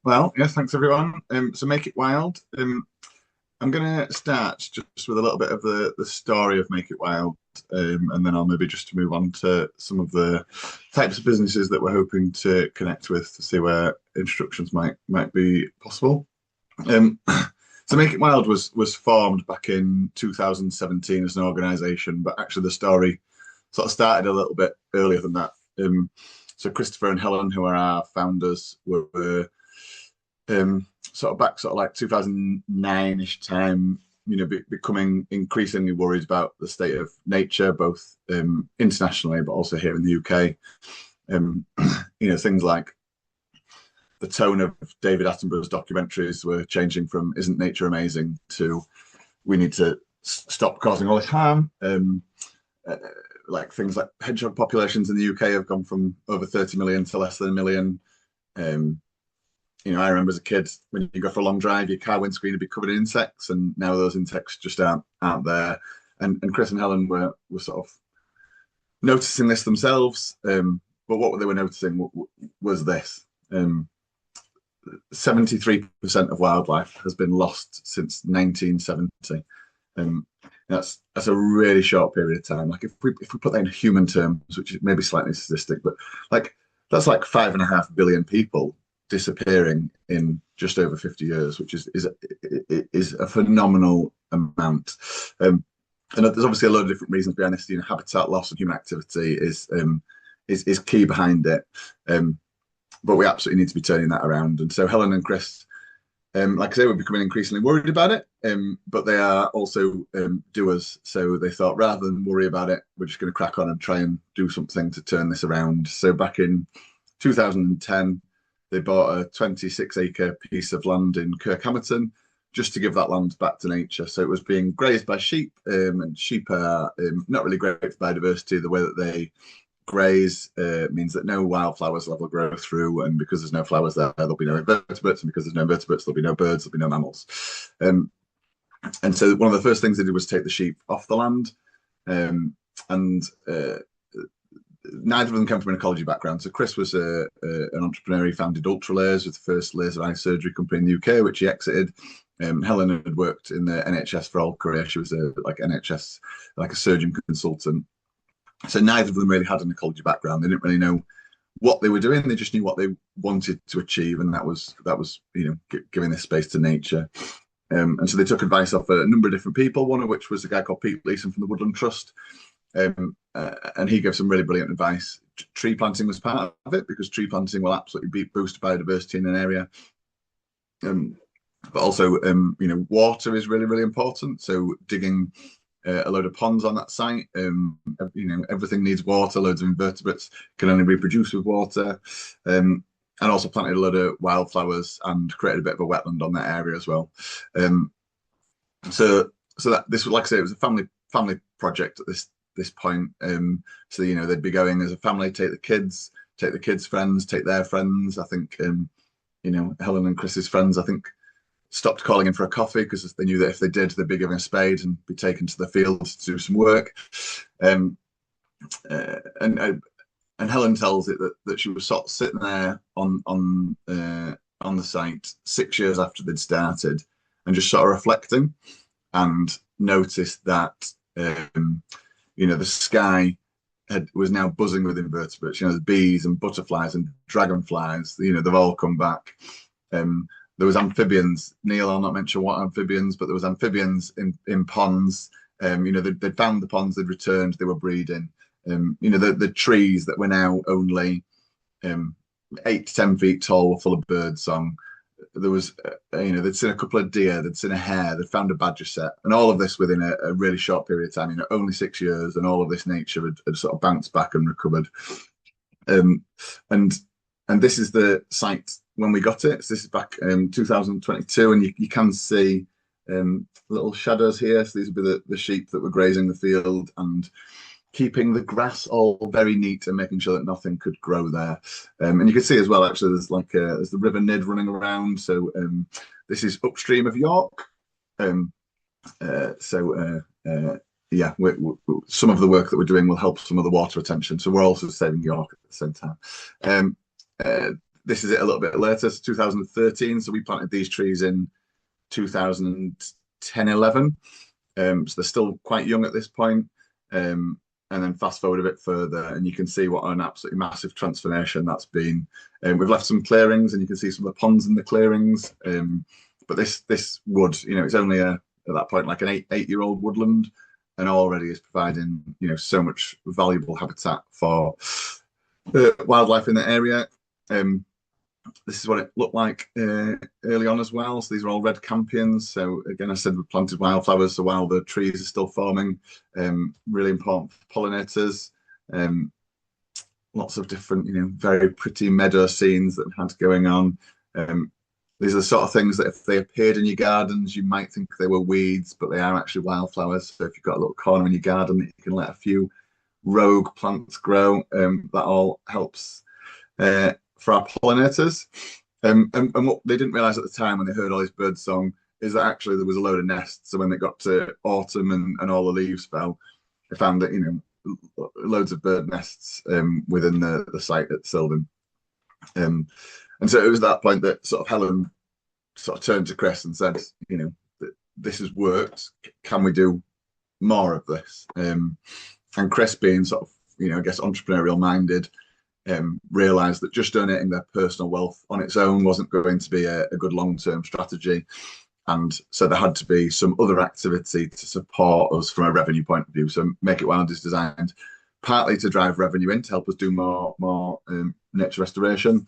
Well, yes, thanks everyone. So Make It Wild. I'm going to start just with a little bit of the story of Make It Wild, and then I'll maybe just move on to some of the types of businesses that we're hoping to connect with to see where instructions might be possible. So Make It Wild was formed back in 2017 as an organisation, but actually the story sort of started a little bit earlier than that. So Christopher and Helen, who are our founders, were sort of back sort of like 2009-ish time, becoming increasingly worried about the state of nature, both internationally but also here in the UK. Things like the tone of David Attenborough's documentaries were changing from "Isn't nature amazing?" to "We need to stop causing all this harm." Like things like hedgehog populations in the UK have gone from over 30 million to less than a million. I remember as a kid, when you go for a long drive, your car windscreen would be covered in insects, and now those insects just aren't there. And Chris and Helen were sort of noticing this themselves. But what they were noticing was this: 73% of wildlife has been lost since 1970. That's a really short period of time. Like if we put that in human terms, which is maybe slightly statistic, but like that's like 5.5 billion people disappearing in just over 50 years, which is a phenomenal amount. And there's obviously a lot of different reasons behind this. Habitat loss and human activity is key behind it. But we absolutely need to be turning that around. And so Helen and Chris, like I say, we're becoming increasingly worried about it, but they are also doers. So they thought, rather than worry about it, we're just going to crack on and try and do something to turn this around. So back in 2010, they bought a 26-acre piece of land in Kirkhamerton just to give that land back to nature. So it was being grazed by sheep, and sheep are not really great for biodiversity. The way that they graze means that no wildflowers will ever grow through, and because there's no flowers there'll be no invertebrates, and because there's no invertebrates, there'll be no birds, there'll be no mammals. And so one of the first things they did was take the sheep off the land, and neither of them came from an ecology background. So Chris was an entrepreneur. He founded Ultralayers, with the first laser eye surgery company in the UK, which he exited. Helen had worked in the NHS for all career. She was like a surgeon consultant. So neither of them really had an ecology background. They didn't really know what they were doing. They just knew what they wanted to achieve, and that was giving this space to nature. And so they took advice off a number of different people. One of which was a guy called Pete Leeson from the Woodland Trust. And he gave some really brilliant advice. Tree planting was part of it, because tree planting will absolutely boost biodiversity in an area. But also, water is really, really important. So digging a load of ponds on that site, everything needs water. Loads of invertebrates can only reproduce with water. And also planted a load of wildflowers and created a bit of a wetland on that area as well. So that this was, like I say, it was a family project at this point. So they'd be going as a family, take the kids' friends, take their friends. I think Helen and Chris's friends, I think, stopped calling in for a coffee because they knew that if they did, they'd be given a spade and be taken to the fields to do some work. And Helen tells it that she was sort of sitting there on the site 6 years after they'd started, and just sort of reflecting, and noticed that the sky was now buzzing with invertebrates. The bees and butterflies and dragonflies. They've all come back. There was amphibians. Neil, I'll not mention what amphibians, but there was amphibians in ponds. They'd found the ponds, they'd returned, they were breeding. The trees that were now only 8 to 10 feet tall were full of birdsong. There was, they'd seen a couple of deer, they'd seen a hare, they'd found a badger set, and all of this within a really short period of time. Only 6 years, and all of this nature had sort of bounced back and recovered. And this is the site when we got it. So this is back in 2022, and you can see little shadows here. So these would be the sheep that were grazing the field and keeping the grass all very neat and making sure that nothing could grow there. And you can see as well, actually, there's the River Nid running around. So this is upstream of York. Yeah, some of the work that we're doing will help some of the water retention. So we're also saving York at the same time. this is it a little bit later, so 2013. So we planted these trees in 2010, 11. So they're still quite young at this point. And then fast forward a bit further, and you can see what an absolutely massive transformation that's been. We've left some clearings, and you can see some of the ponds in the clearings. But this wood, it's only at that point like an eight-year-old woodland, and already is providing so much valuable habitat for wildlife in the area. This is what it looked like early on as well. So these are all red campions. So again, I said we planted wildflowers. So while the trees are still forming, really important pollinators. Lots of different, very pretty meadow scenes that we had going on. These are the sort of things that if they appeared in your gardens, you might think they were weeds, but they are actually wildflowers. So if you've got a little corner in your garden that you can let a few rogue plants grow, that all helps for our pollinators. And what they didn't realize at the time when they heard all this bird song is that actually there was a load of nests. So when they got to autumn and all the leaves fell, they found that, loads of bird nests within the site at Sylvan. And so it was that point that sort of Helen sort of turned to Chris and said, this has worked. Can we do more of this? And Chris, being sort of, I guess entrepreneurial minded, realised that just donating their personal wealth on its own wasn't going to be a good long-term strategy. And so there had to be some other activity to support us from a revenue point of view. So Make It Wild is designed partly to drive revenue in to help us do more nature restoration.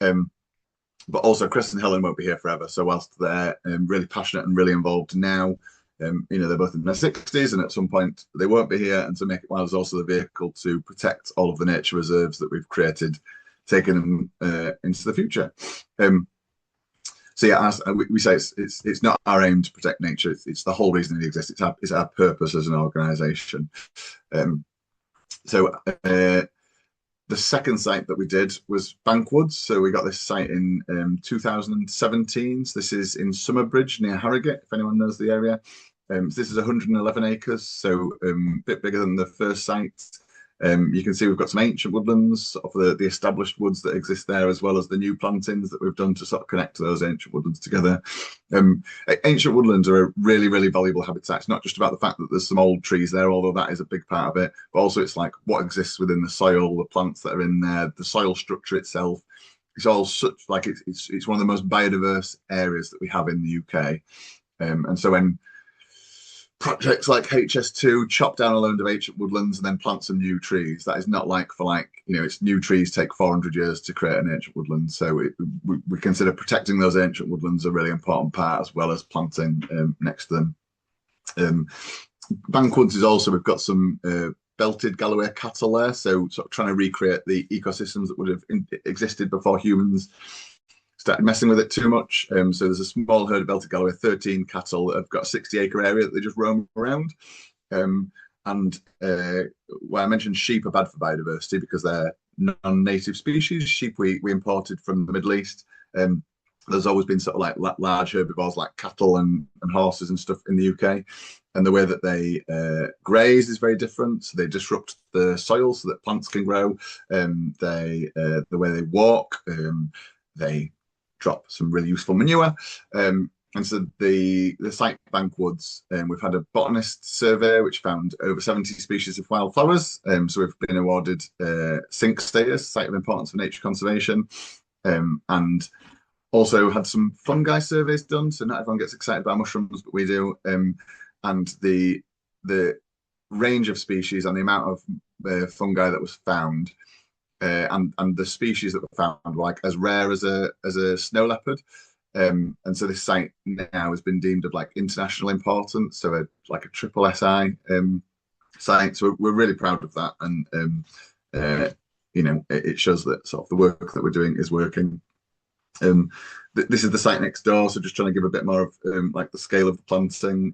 But also Chris and Helen won't be here forever. So whilst they're really passionate and really involved now, they're both in their 60s, and at some point they won't be here. And so Make It Wild is also the vehicle to protect all of the nature reserves that we've created, taking them into the future. So yeah, as we say, it's not our aim to protect nature. It's the whole reason it exists. It's our purpose as an organisation. The second site that we did was Bankwoods. So we got this site in 2017. So this is in Summerbridge near Harrogate, if anyone knows the area. So this is 111 acres, so a bit bigger than the first site. You can see we've got some ancient woodlands of the established woods that exist there, as well as the new plantings that we've done to sort of connect to those ancient woodlands together. Ancient woodlands are a really, really valuable habitat. It's not just about the fact that there's some old trees there, although that is a big part of it, but also it's like what exists within the soil, the plants that are in there, the soil structure itself. It's all such like it's one of the most biodiverse areas that we have in the UK. And so when projects like HS2 chop down a load of ancient woodlands and then plant some new trees, that is not like for like, it's new trees take 400 years to create an ancient woodland. So we consider protecting those ancient woodlands a really important part, as well as planting next to them. Bankwoods is also, we've got some belted Galloway cattle there, so sort of trying to recreate the ecosystems that would have existed before humans started messing with it too much. So there's a small herd of belted Galloway, 13 cattle that have got a 60-acre area that they just roam around. Where I mentioned sheep are bad for biodiversity because they're non-native species. Sheep we imported from the Middle East. There's always been sort of like large herbivores like cattle and horses and stuff in the UK. And the way that they graze is very different. So they disrupt the soil so that plants can grow. The way they walk, they drop some really useful manure. And so the site Bankwoods, we've had a botanist survey which found over 70 species of wildflowers. So we've been awarded SINC status, Site of Importance for Nature Conservation, and also had some fungi surveys done. So not everyone gets excited about mushrooms, but we do. And the range of species and the amount of fungi that was found, and the species that were found were like as rare as a snow leopard. And so this site now has been deemed of like international importance, so like a triple SI site. So we're really proud of that, and it shows that sort of the work that we're doing is working. This is the site next door, so just trying to give a bit more of like the scale of the planting.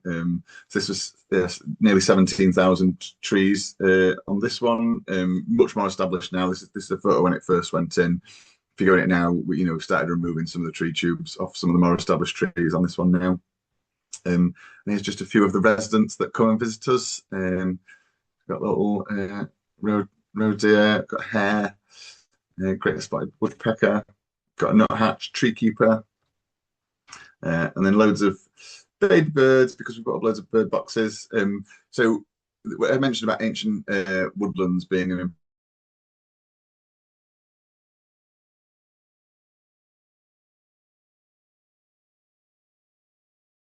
So this was nearly 17,000 trees on this one, much more established now. This is a photo when it first went in. If you go in it now, we've started removing some of the tree tubes off some of the more established trees on this one now. And here's just a few of the residents that come and visit us. Got little roe deer, got hare, great spotted woodpecker. got a nuthatch, tree keeper, and then loads of baby birds because we've got loads of bird boxes. So I mentioned about ancient woodlands being an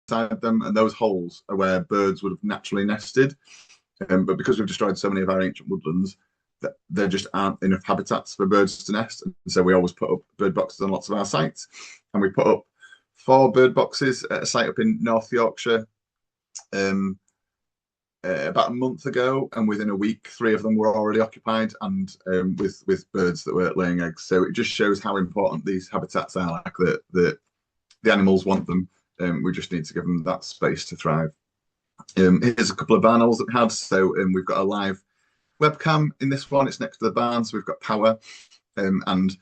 inside them, and those holes are where birds would have naturally nested. But because we've destroyed so many of our ancient woodlands, that there just aren't enough habitats for birds to nest. And so we always put up bird boxes on lots of our sites. And we put up 4 bird boxes at a site up in North Yorkshire about a month ago. And within a week, 3 of them were already occupied and with birds that were laying eggs. So it just shows how important these habitats are, like the animals want them. We just need to give them that space to thrive. Here's a couple of barn owls that we had. So we've got a live webcam in this one. It's next to the barn, so we've got power. And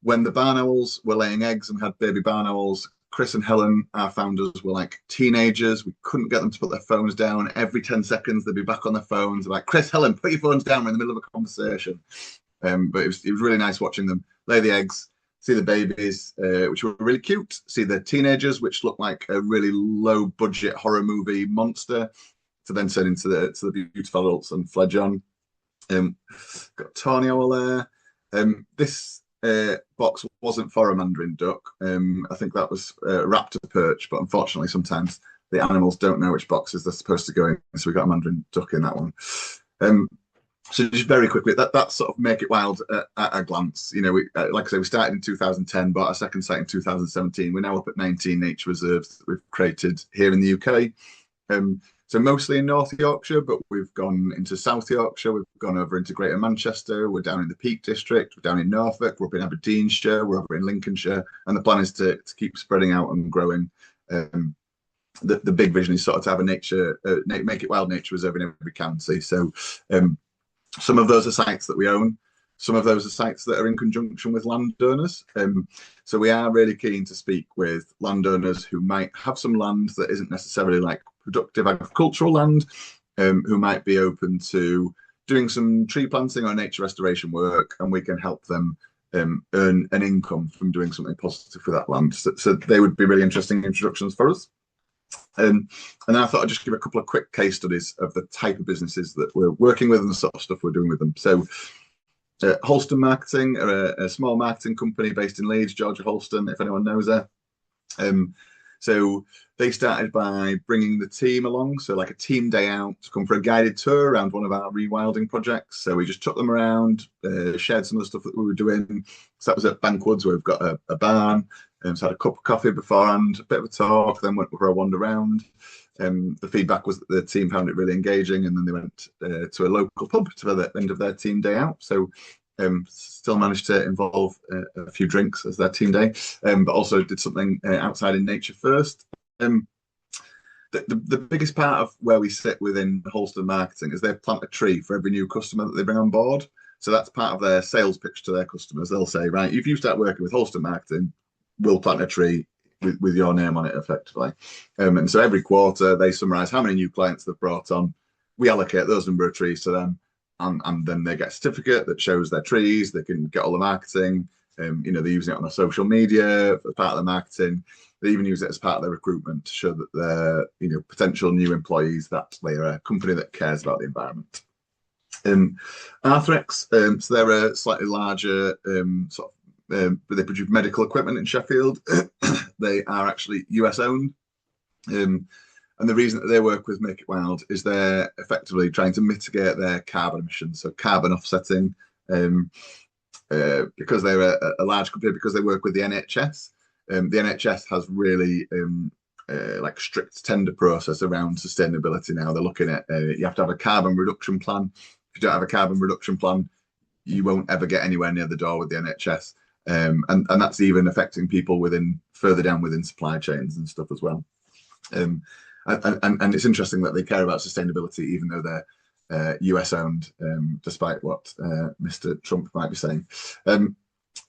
when the barn owls were laying eggs and we had baby barn owls, Chris and Helen, our founders, were like teenagers. We couldn't get them to put their phones down. Every 10 seconds, they'd be back on their phones. Like, Chris, Helen, put your phones down. We're in the middle of a conversation. But it was really nice watching them lay the eggs, see the babies, which were really cute, see the teenagers, which looked like a really low budget horror movie monster, to then turn into the beautiful adults and fledge on. Got Tawny Owl there. This box wasn't for a mandarin duck. I think that was a raptor perch, but unfortunately sometimes the animals don't know which boxes they're supposed to go in, so we got a mandarin duck in that one. So just very quickly, that's sort of make it wild at a glance. You know, like I say, we started in 2010, bought our second site in 2017. We're now up at 19 nature reserves that we've created here in the UK. So mostly in North Yorkshire, but we've gone into South Yorkshire. We've gone over into Greater Manchester. We're down in the Peak District. We're down in Norfolk. We're up in Aberdeenshire. We're over in Lincolnshire. And the plan is to keep spreading out and growing. The big vision is sort of to have a nature, make it wild nature reserve in every county. So some of those are sites that we own. Some of those are sites that are in conjunction with landowners. So we are really keen to speak with landowners who might have some land that isn't necessarily like productive agricultural land, who might be open to doing some tree planting or nature restoration work, and we can help them earn an income from doing something positive with that land. So they would be really interesting introductions for us. And I thought I'd just give a couple of quick case studies of the type of businesses that we're working with and the sort of stuff we're doing with them. So Holston Marketing are a small marketing company based in Leeds, Georgia Holston, if anyone knows her. So they started by bringing the team along, so like a team day out to come for a guided tour around one of our rewilding projects. So we just took them around, shared some of the stuff that we were doing. So that was at Bankwoods, where we've got a barn. So had a cup of coffee beforehand, a bit of a talk, then went for a wander around. The feedback was that the team found it really engaging, and then they went to a local pub to the end of their team day out. So still managed to involve a few drinks as their team day, but also did something outside in nature first. The biggest part of where we sit within Holston Marketing is they plant a tree for every new customer that they bring on board. So that's part of their sales pitch to their customers. They'll say, right, if you start working with Holston Marketing, we'll plant a tree with your name on it effectively. And so every quarter they summarize how many new clients they've brought on. We allocate those number of trees to them, and then they get a certificate that shows their trees. They can get all the marketing. They're using it on their social media as part of their marketing. They even use it as part of their recruitment to show that they're, potential new employees, that they are a company that cares about the environment. Arthrex, so they're a slightly larger they produce medical equipment in Sheffield. They are actually US owned. And the reason that they work with Make It Wild is they're effectively trying to mitigate their carbon emissions, so carbon offsetting, because they're a large company, because they work with the NHS. The NHS has really like strict tender process around sustainability now. They're looking at you have to have a carbon reduction plan. If you don't have a carbon reduction plan, you won't ever get anywhere near the door with the NHS. And that's even affecting people further down within supply chains and stuff as well. And it's interesting that they care about sustainability, even though they're US owned, despite what Mr. Trump might be saying.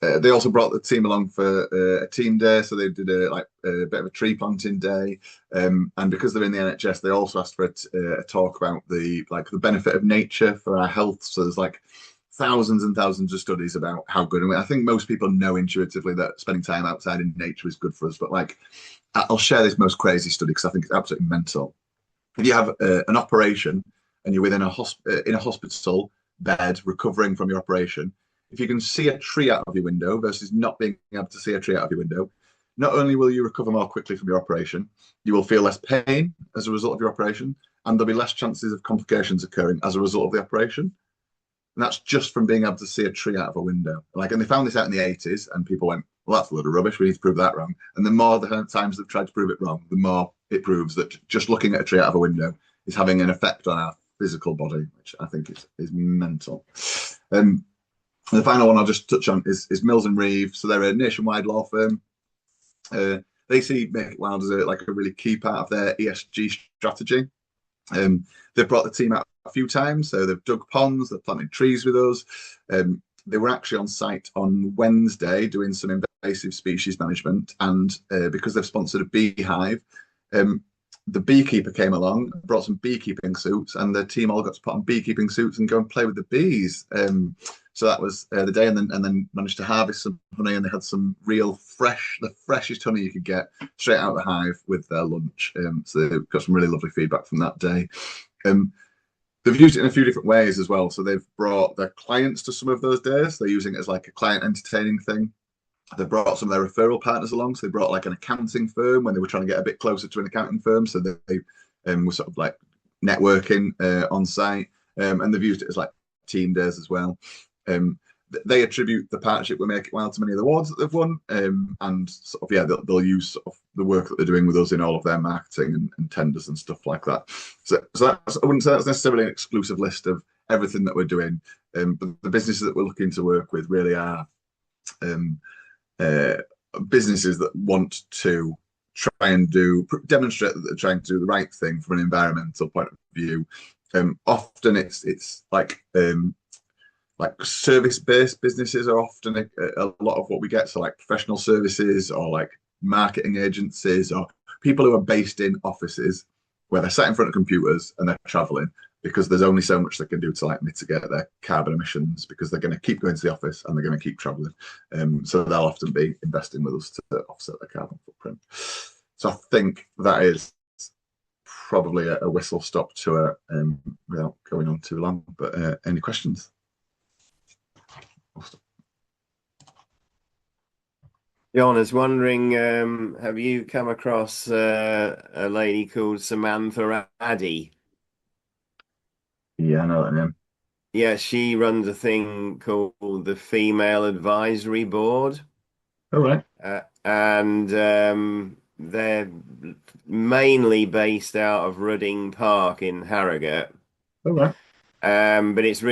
They also brought the team along for a team day, so they did a bit of a tree planting day. And because they're in the NHS, they also asked for a talk about the benefit of nature for our health. So there's thousands and thousands of studies about how good. I think most people know intuitively that spending time outside in nature is good for us. But like, I'll share this most crazy study because I think it's absolutely mental. If you have an operation and you're within in a hospital bed recovering from your operation, if you can see a tree out of your window versus not being able to see a tree out of your window, not only will you recover more quickly from your operation, you will feel less pain as a result of your operation, and there'll be less chances of complications occurring as a result of the operation. And that's just from being able to see a tree out of a window. Like, and they found this out in the 80s, and people went, well, that's a load of rubbish. We need to prove that wrong. And the more the times they've tried to prove it wrong, the more it proves that just looking at a tree out of a window is having an effect on our physical body, which I think is mental. The final one I'll just touch on is Mills and Reeve. So they're a nationwide law firm. They see Make It Wild as a really key part of their ESG strategy. They've brought the team out a few times. So they've dug ponds, they've planted trees with us. They were actually on site on Wednesday doing some invasive species management. And because they've sponsored a beehive, the beekeeper came along, brought some beekeeping suits, and the team all got to put on beekeeping suits and go and play with the bees. So that was the day, and then managed to harvest some honey, and they had some real the freshest honey you could get straight out of the hive with their lunch. So they got some really lovely feedback from that day. They've used it in a few different ways as well. So they've brought their clients to some of those days. They're using it as like a client entertaining thing. They brought some of their referral partners along. So they brought like an accounting firm when they were trying to get a bit closer to an accounting firm. So they were sort of like networking on site, and they've used it as like team days as well. They attribute the partnership with Make It Wild to many of the awards that they've won, and sort of they'll use sort of the work that they're doing with us in all of their marketing and tenders and stuff like that. So that's, I wouldn't say that's necessarily an exclusive list of everything that we're doing, but the businesses that we're looking to work with really are businesses that want to try and demonstrate that they're trying to do the right thing from an environmental point of view. Often it's like service-based businesses are often a lot of what we get. So like professional services or like marketing agencies or people who are based in offices where they're sat in front of computers and they're traveling because there's only so much they can do to like mitigate their carbon emissions because they're going to keep going to the office and they're going to keep traveling. So they'll often be investing with us to offset their carbon footprint. So I think that is probably a whistle stop to it without going on too long. But any questions? John is wondering, have you come across a lady called Samantha Addy? Yeah, I know that name. Yeah, she runs a thing called the Female Advisory Board. All right. And they're mainly based out of Rudding Park in Harrogate. All right. But it's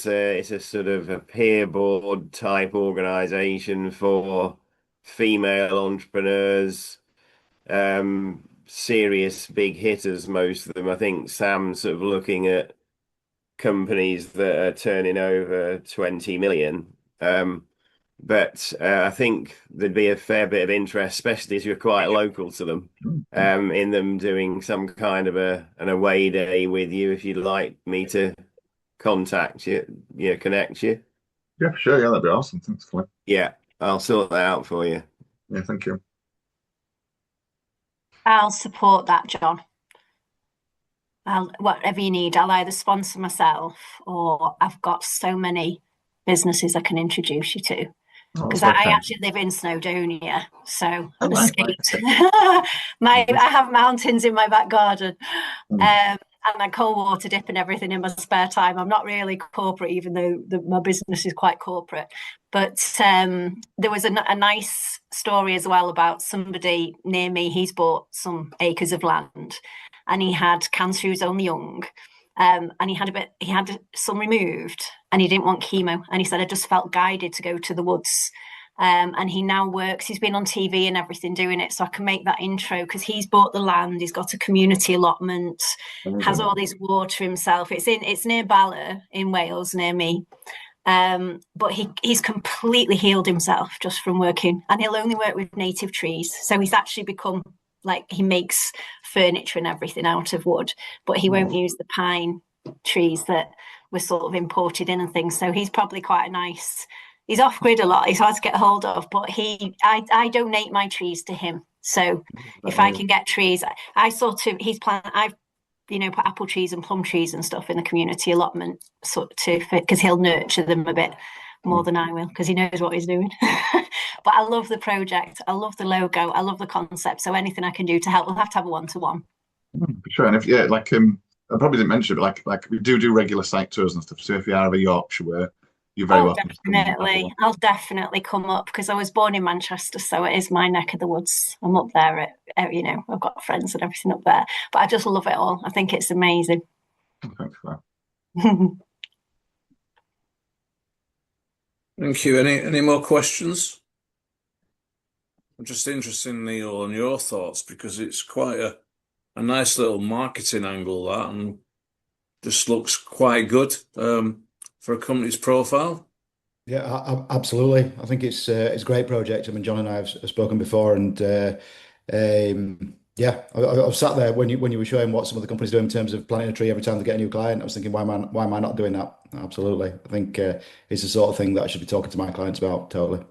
a sort of a peer board type organization for female entrepreneurs, serious big hitters, most of them. I think Sam's sort of looking at companies that are turning over 20 million. But I think there'd be a fair bit of interest, especially as you're quite local to them, in them doing some kind of an away day with you if you'd like me to contact you, connect you. Yeah, for sure. Yeah, that'd be awesome. Thanks, Clay. Yeah, I'll sort that out for you. Yeah, thank you. I'll support that, John. Whatever you need, I'll either sponsor myself or I've got so many businesses I can introduce you to. Because I actually live in Snowdonia, so I'm escaped. I have mountains in my back garden, and I cold water dip and everything in my spare time. I'm not really corporate, even though my business is quite corporate. But there was a nice story as well about somebody near me. He's bought some acres of land, and he had cancer. He was only young. And he had some removed and he didn't want chemo. And he said, I just felt guided to go to the woods. And he now he's been on TV and everything doing it. So I can make that intro because he's bought the land. He's got a community allotment, has all this water himself. It's near Bala in Wales, near me. But he's completely healed himself just from working, and he'll only work with native trees. So he's actually become like, he makes furniture and everything out of wood, but he won't use the pine trees that were sort of imported in and things. So he's probably quite a nice. He's off grid a lot. He's hard to get hold of, but I donate my trees to him. So if I can get trees, I sort of I've put apple trees and plum trees and stuff in the community allotment because he'll nurture them a bit more than I will because he knows what he's doing. But I love the project. I love the logo. I love the concept. So anything I can do to help, we'll have to have a one-to-one. For sure. And if I probably didn't mention it, but like we do regular site tours and stuff. So if you are over Yorkshire way, you're very welcome. Definitely. I'll definitely come up because I was born in Manchester, so it is my neck of the woods. I'm up there I've got friends and everything up there. But I just love it all. I think it's amazing. Thanks for that. Thank you. Any more questions? I'm just interested, Neil, on your thoughts because it's quite a nice little marketing angle that, and just looks quite good for a company's profile. Yeah, absolutely. I think it's a great project. I mean, John and I have spoken before, and yeah, I've sat there when you were showing what some of the companies do in terms of planting a tree every time they get a new client. I was thinking, why am I not doing that? Absolutely. I think it's the sort of thing that I should be talking to my clients about. Totally.